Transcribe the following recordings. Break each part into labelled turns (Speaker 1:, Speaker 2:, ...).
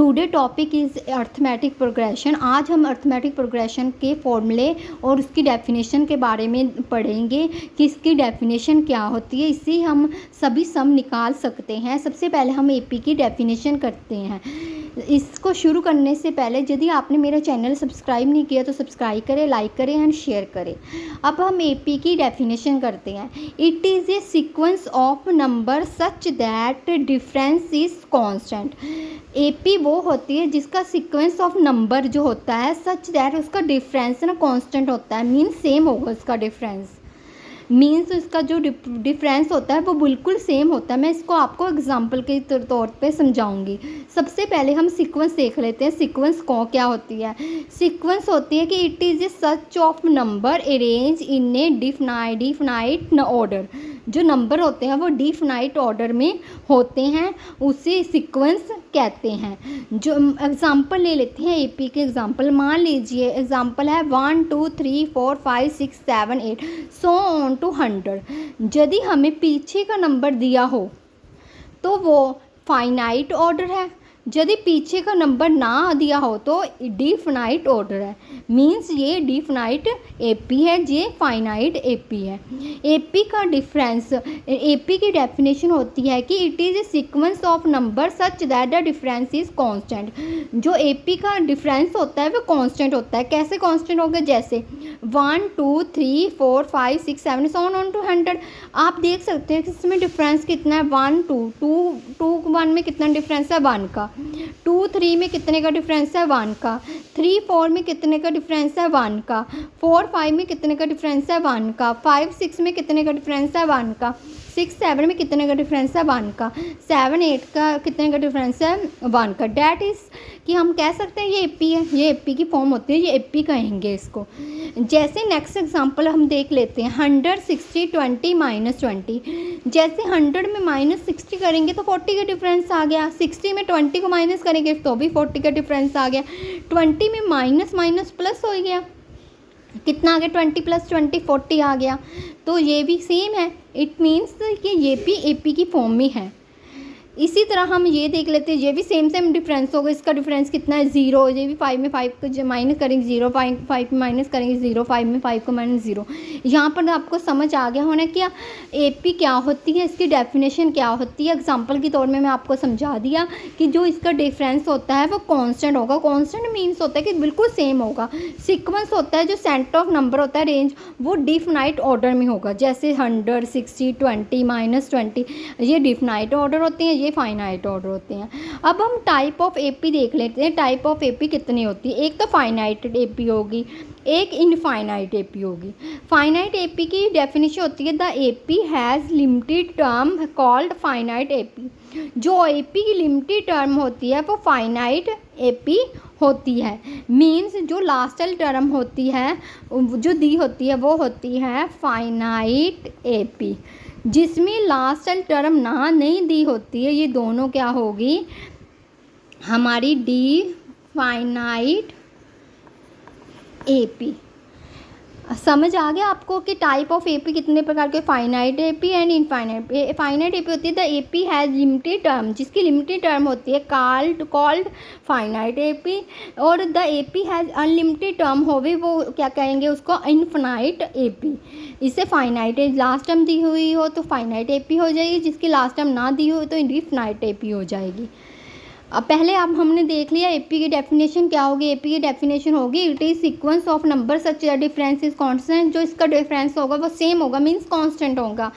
Speaker 1: Today topic is arithmetic progression. आज हम arithmetic progression के फॉर्मूले और उसकी डेफिनेशन के बारे में पढ़ेंगे कि इसकी डेफिनेशन क्या होती है। इससे हम सभी सम निकाल सकते हैं। सबसे पहले हम एपी की डेफिनेशन करते हैं। इसको शुरू करने से पहले यदि आपने मेरा चैनल सब्सक्राइब नहीं किया तो सब्सक्राइब करें, लाइक करें एंड शेयर करें। अब हम एपी की डेफिनेशन करते हैं। It is a sequence of number such that difference is constant. AP वो होती है जिसका सीक्वेंस ऑफ नंबर जो होता है सच दैट उसका डिफरेंस ना कांस्टेंट होता है, मीन्स सेम होगा उसका डिफरेंस। मीन्स इसका जो डिफरेंस होता है वो बिल्कुल सेम होता है। मैं इसको आपको एग्जांपल के तौर पे समझाऊंगी। सबसे पहले हम सीक्वेंस देख लेते हैं। सीक्वेंस को क्या होती है? सीक्वेंस होती है कि it is a such of number arrange in A definite order. जो नंबर होते हैं वो डिफिनाइट ऑर्डर में होते हैं, उसे सीक्वेंस कहते हैं। जो एग्जांपल ले लेते हैं एपी के एग्जांपल। मान लीजिए एग्जांपल है 1 2 3 4 5 6 7 8 सो ऑन टू 100। यदि हमें पीछे का नंबर दिया हो तो वो फाइनाइट ऑर्डर है, यदि पीछे का नंबर ना दिया हो तो डिफिनाइट ऑर्डर है। मींस ये डिफिनाइट एपी है, ये फाइनाइट एपी है। एपी का डिफरेंस, एपी की डेफिनेशन होती है कि it is a sequence of number such that the difference is constant. जो एपी का डिफरेंस होता है वो कांस्टेंट होता है। कैसे कांस्टेंट होगा? जैसे 1 2 3 4 5 6 7 सो ऑन टू 100। आप देख सकते हैं कि इसमें डिफरेंस कितना है। 1 2 1 में कितना डिफरेंस है? 1 का। 2 3 में कितने का डिफरेंस है? 1 का। 3 4 में कितने का डिफरेंस है? 1 का। 4 5 में कितने का डिफरेंस है? 1 का। 5 6 में कितने का डिफरेंस है? 1 का। 6 7 में कितने का डिफरेंस है? 1 का। 7 8 का कितने का डिफरेंस है? 1 का। डैट इज़ कि हम कह सकते हैं ये एपी है, ये एपी की फॉर्म होती है, ये एपी कहेंगे इसको। जैसे नेक्स्ट एग्जांपल हम देख लेते हैं 100 60 20 -20। जैसे 100 में -60 करेंगे तो 40 का डिफरेंस आ गया। 60 में 20 को माइनस करेंगे तो भी 40 का डिफरेंस आ गया। 20 में माइनस माइनस प्लस हो गया, कितना आ गया? 20 + 20 40 आ गया। तो ये भी सेम है। इट मीन्स कि ये भी एपी की फॉर्म में है। इसी तरह हम ये देख लेते हैं, ये भी सेम डिफरेंस होगा। इसका डिफरेंस कितना है? 0। ये भी 5 में 5 को माइनस करेंगे 0, 5 में माइनस करेंगे 0, 5 में 5 को माइनस 0। यहाँ पर आपको समझ आ गया होना क्या एपी क्या होती है, इसकी डेफिनेशन क्या होती है। एग्जांपल के तौर में मैं आपको समझा दिया कि जो इसका डिफरेंस होता है वो कांस्टेंट होगा। कांस्टेंट मीन्स होता है कि बिल्कुल सेम होगा। सीक्वेंस होता है जो सेंटर ऑफ नंबर होता है रेंज, वो डिफिनाइट ऑर्डर में होगा। जैसे 100 60 20 -20 ये डिफिनाइट ऑर्डर होते हैं, ये फाइनाइट ऑर्डर होते हैं। अब हम टाइप ऑफ एपी देख लेते हैं। टाइप ऑफ एपी कितनी होती है? एक तो फाइनाइट एपी होगी, एक इनफाइनाइट एपी होगी। फाइनाइट एपी की डेफिनेशन होती है the AP has limited term called finite AP. जो एपी की लिमिटेड टर्म होती है वो फाइनाइट एपी होती है। मीन्स जो लास्ट टर्म होती है जो दी होती है वो होती है फाइनाइट एपी। जिसमें लास्ट टर्म ना नहीं दी होती है, ये दोनों क्या होगी? हमारी डिफाइनाइट एपी। समझ आ गया आपको कि टाइप ऑफ एपी कितने प्रकार के? Finite AP and infinite. Finite AP होती है the AP has limited term, जिसकी लिमिटेड टर्म होती है कॉल्ड फाइनाइट एपी। और the AP has unlimited term होवे वो क्या कहेंगे उसको? Infinite AP. इसे फाइनाइट लास्ट टर्म दी हुई हो तो फाइनाइट एपी हो जाएगी, जिसकी लास्ट टर्म ना दी हो तो इनफाइनाइट एपी हो जाएगी। अब पहले अब हमने देख लिया एपी की डेफिनेशन क्या होगी। एपी की डेफिनेशन होगी it is sequence of number such difference is constant. जो इसका डिफरेंस होगा वो सेम होगा, मींस कांस्टेंट होगा।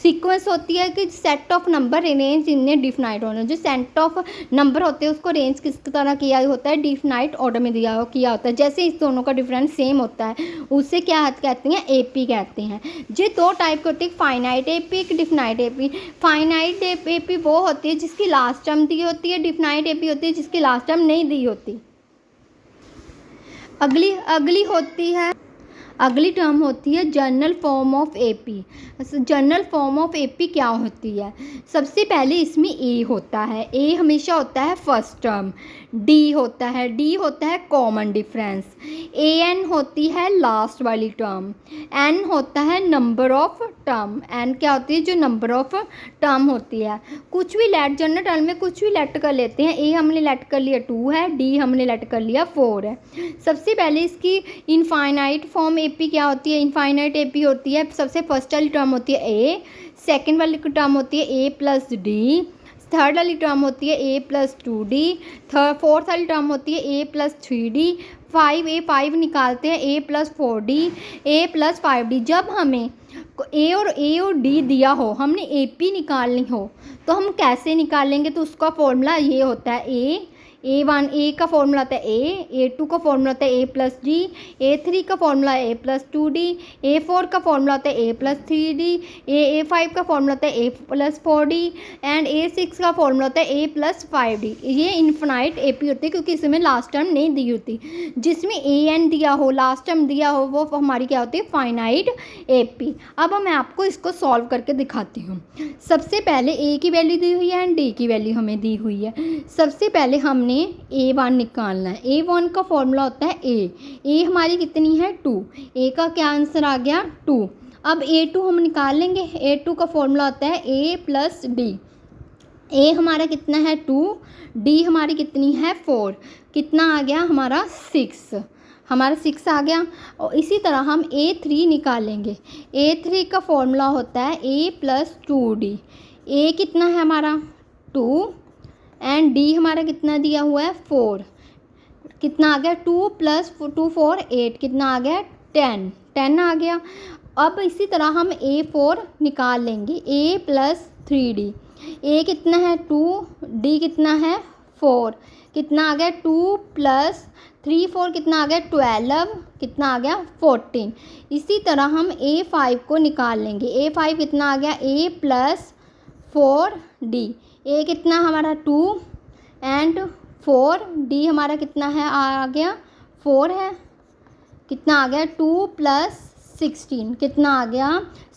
Speaker 1: सीक्वेंस होती है कि set of number range in A definite order. जो सेट ऑफ नंबर होते हैं उसको रेंज किस तरह किया होता है? डिफिनाइट ऑर्डर में किया होता है। जैसे इस दोनों का डिफरेंस सेम होता है उसे क्या कहते हैं? एपी कहते हैं। ये दो टाइप के होते हैं, फाइनाइट एपी, एक डिफिनाइट एपी। फाइनाइट एपी वो होती है जिसकी लास्ट टर्म दी होती है, डिफिनाइट एपी होती है जिसकी लास्ट टर्म नहीं दी होती। अगली होती है अगली टर्म होती है general form of AP. General form of AP क्या होती है? सबसे पहले इसमें ए होता है, ए हमेशा होता है फर्स्ट टर्म। डी होता है कॉमन डिफरेंस। ए एन होती है लास्ट वाली टर्म। एन होता है नंबर ऑफ टर्म। एन क्या होती है? जो नंबर ऑफ टर्म होती है। कुछ भी लेट जनरल टर्म में कुछ भी लेट कर लेते हैं। ए हमने लेट कर लिया 2 है, डी हमने लेट कर लिया 4 है। सबसे पहले इसकी इनफाइनाइट फॉर्म एपी क्या होती है? इनफाइनाइट एपी होती है, सबसे फर्स्ट वाली टर्म होती है ए, सेकेंड वाली टर्म होती है ए प्लस डी, थर्ड वाली टर्म होती है ए प्लस 2d, फोर्थ वाली टर्म होती है ए प्लस 3d, 5 निकालते हैं ए प्लस 4d, ए प्लस 5d। जब हमें ए और डी दिया हो, हमने ए पी निकालनी हो, तो हम कैसे निकालेंगे? तो उसका फॉर्मूला ये होता है ए का फॉर्मूला होता है ए2 का फॉर्मूला होता है ए प्लस डी, ए3 का फॉर्मूला है ए प्लस 2d, ए4 का फॉर्मूला होता है ए प्लस 3d, ए5 का फॉर्मूला होता है ए प्लस 4d एंड ए6 का फॉर्मूला होता है ए प्लस 5d। ये इन्फिनाइट एपी होती है क्योंकि इसमें लास्ट टर्म नहीं दी होती। जिसमें ए एन दिया हो, लास्ट टर्म दिया हो, वो हमारी क्या होती है? Finite AP. अब मैं आपको इसको सॉल्व करके दिखाती हूँ। सबसे पहले ए की वैल्यू दी हुई है एंड डी की वैल्यू हमें दी हुई है। सबसे पहले हमने A1 निकालना है। A1 का फॉर्मूला होता है ए हमारी कितनी है? 2। ए का क्या आंसर आ गया? 2। अब A2 हम निकाल लेंगे। A2 का फॉर्मूला होता है ए प्लस डी। ए हमारा कितना है? 2, डी हमारी कितनी है? 4। कितना आ गया हमारा? 6। हमारा 6 आ गया। और इसी तरह हम A3 निकालेंगे। A3 का फॉर्मूला होता है ए प्लस 2d। ए कितना है हमारा? 2 एंड डी हमारा कितना दिया हुआ है? 4। कितना आ गया? 2 प्लस 2 4 8। कितना आ गया? 10 आ गया। अब इसी तरह हम A4 निकाल लेंगे। ए प्लस 3d। ए कितना है? 2, डी कितना है? 4। कितना आ गया? 2 प्लस 3 4 कितना आ गया? 12। कितना आ गया? 14। इसी तरह हम A5 को निकाल लेंगे। A5 कितना आ गया? ए प्लस 4d। ए कितना हमारा? 2 एंड 4, डी हमारा कितना है? आ गया 4 है। कितना आ गया? 2 प्लस 16। कितना आ गया?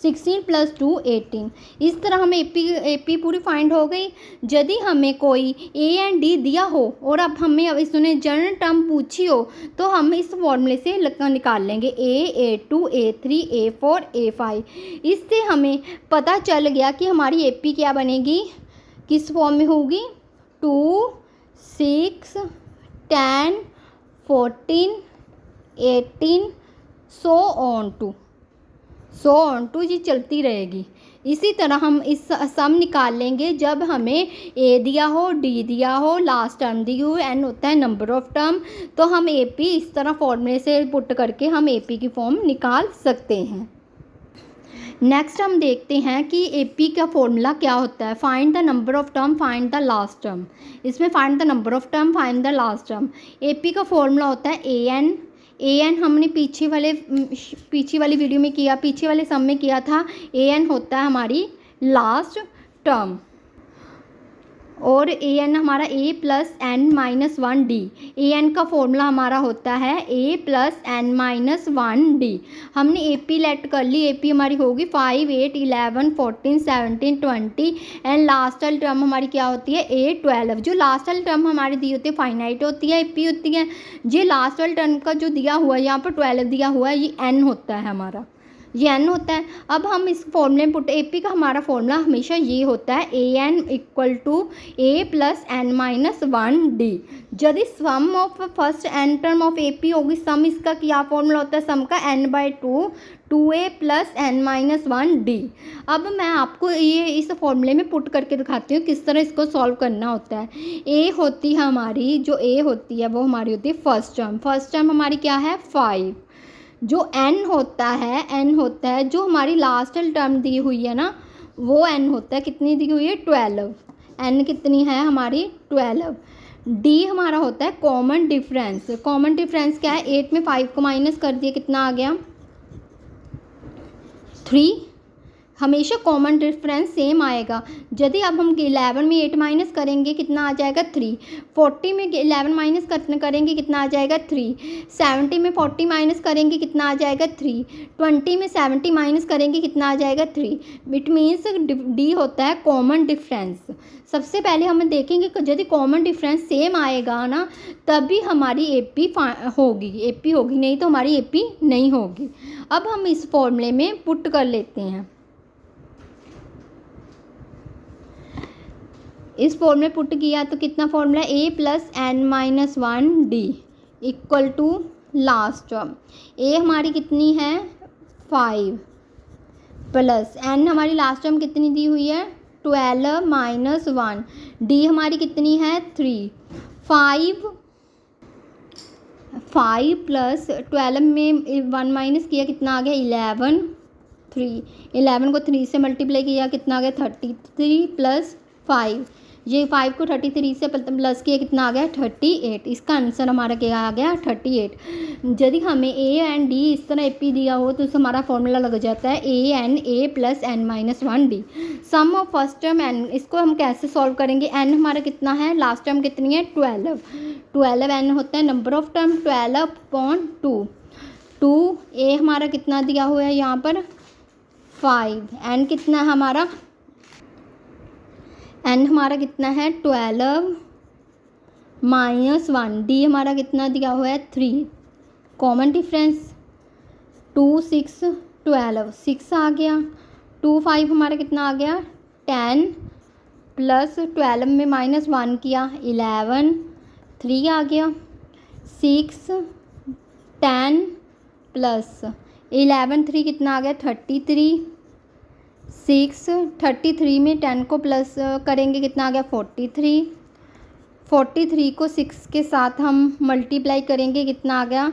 Speaker 1: 16 प्लस 2 18। इस तरह हमें एपी पूरी फाइंड हो गई। यदि हमें कोई ए एंड डी दिया हो और अब हमें अब इसने जनरल टर्म पूछी हो, तो हम इस फॉर्मूले से निकाल लेंगे A2 A3 A4 A5। इससे हमें पता चल गया कि हमारी एपी क्या बनेगी, किस फॉर्म में होगी? 2 6 10 14 18 सो ऑन टू ये चलती रहेगी। इसी तरह हम इस सम निकाल लेंगे जब हमें ए दिया हो, डी दिया हो, लास्ट टर्म दी हो, एन होता है नंबर ऑफ टर्म। तो हम एपी इस तरह फॉर्मूले से पुट करके हम एपी की फॉर्म निकाल सकते हैं। नेक्स्ट हम देखते हैं कि एपी का फॉर्मूला क्या होता है। Find the number of term, find the last term. इसमें find the number of term, find the last term. AP का फॉर्मूला होता है ए एन हमने पीछे वाली वीडियो में किया, पीछे वाले सम में किया था। ए एन होता है हमारी लास्ट टर्म और ए एन हमारा ए plus N minus 1d। A N का फॉर्मूला हमारा होता है A plus N minus 1d। हमने ए पी लेट कर ली। ए पी हमारी होगी 5 8 11 14 17 20 एंड लास्ट वाली टर्म हमारी क्या होती है? ए 12। जो लास्ट वाली टर्म हमारी दी होती है फाइनाइट होती है, ए पी होती है। ये लास्ट वाली टर्म का जो दिया हुआ है यहाँ पर 12 दिया हुआ है, ये एन होता है हमारा, ये एन होता है। अब हम इस फॉर्मूले में पुट एपी का हमारा फॉर्मूला हमेशा ये होता है A N equal to A plus N minus 1d। यदि sum of first N term of AP होगी, सम इसका क्या फॉर्मूला होता है? सम का n/2 2a plus N minus 1d। अब मैं आपको ये इस फॉर्मूले में पुट करके दिखाती हूँ किस तरह इसको सॉल्व करना होता है। ए होती है हमारी, जो ए होती है वो हमारी होती है फर्स्ट टर्म। फर्स्ट टर्म हमारी क्या है? 5। जो n होता है जो हमारी लास्ट टर्म दी हुई है ना, वो n होता है, कितनी दी हुई है? 12। n कितनी है हमारी? 12। d हमारा होता है कॉमन डिफरेंस। कॉमन डिफरेंस क्या है? 8 में 5 को माइनस कर दिया, कितना आ गया? 3। हमेशा कॉमन डिफरेंस सेम आएगा। यदि अब हम 11 में 8 माइनस करेंगे कितना आ जाएगा 3, 40 में 11 माइनस करेंगे कितना आ जाएगा 3, 70 में 40 माइनस करेंगे कितना आ जाएगा 3, 20 में 70 माइनस करेंगे कितना आ जाएगा 3। इट मीन्स डी होता है कॉमन डिफरेंस। सबसे पहले हम देखेंगे कि यदि कॉमन डिफरेंस सेम आएगा ना तभी हमारी एपी होगी, नहीं तो हमारी एपी नहीं होगी। अब हम इस फॉर्मूले में पुट कर लेते हैं। इस फॉर्मूले पुट किया तो कितना formula A plus N minus 1 D equal to last term A हमारी कितनी है 5 प्लस एन हमारी लास्ट टर्म कितनी दी हुई है 12 माइनस 1 डी हमारी कितनी है 3, 5 प्लस 12 में 1 माइनस किया कितना आ गया 11, 11 को 3 से मल्टीप्लाई किया कितना आ गया 33 प्लस 5, ये 5 को 33 से प्लस किया कितना आ गया 38। इसका आंसर हमारा क्या आ गया 38। यदि हमें ए एंड डी इस तरह एपी दिया हो तो हमारा फॉर्मूला लग जाता है A plus N minus 1 D. Sum of first term N, इसको हम कैसे सॉल्व करेंगे। एन हमारा कितना है, लास्ट टर्म कितनी है 12 एन होता है नंबर ऑफ टर्म 12/2। ए हमारा कितना दिया हुआ है यहाँ पर 5, एन कितना है हमारा, एन हमारा कितना है 12 माइनस 1, डी हमारा कितना दिया हुआ है 3। कॉमन डिफरेंस 2 6 12, 6 आ गया, 2 5 हमारा कितना आ गया 10 प्लस 12 में माइनस 1 किया 11, 3 आ गया, 6 10 प्लस 11 3 कितना आ गया 33, 33 में 10 को प्लस करेंगे कितना आ गया 43 को 6 के साथ हम मल्टीप्लाई करेंगे कितना आ गया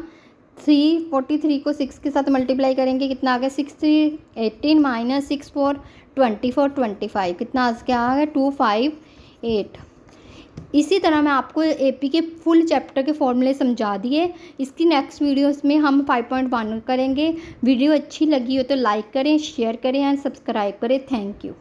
Speaker 1: 3, 43 को 6 के साथ मल्टीप्लाई करेंगे कितना आ गया 6 3 18 माइनस 6 4 24 25 कितना क्या आ गया 258। इसी तरह मैं आपको एपी के फुल चैप्टर के फॉर्मूले समझा दिए। इसकी नेक्स्ट वीडियोस में हम 5.1 करेंगे। वीडियो अच्छी लगी हो तो लाइक करें, शेयर करें एंड सब्सक्राइब करें। Thank you.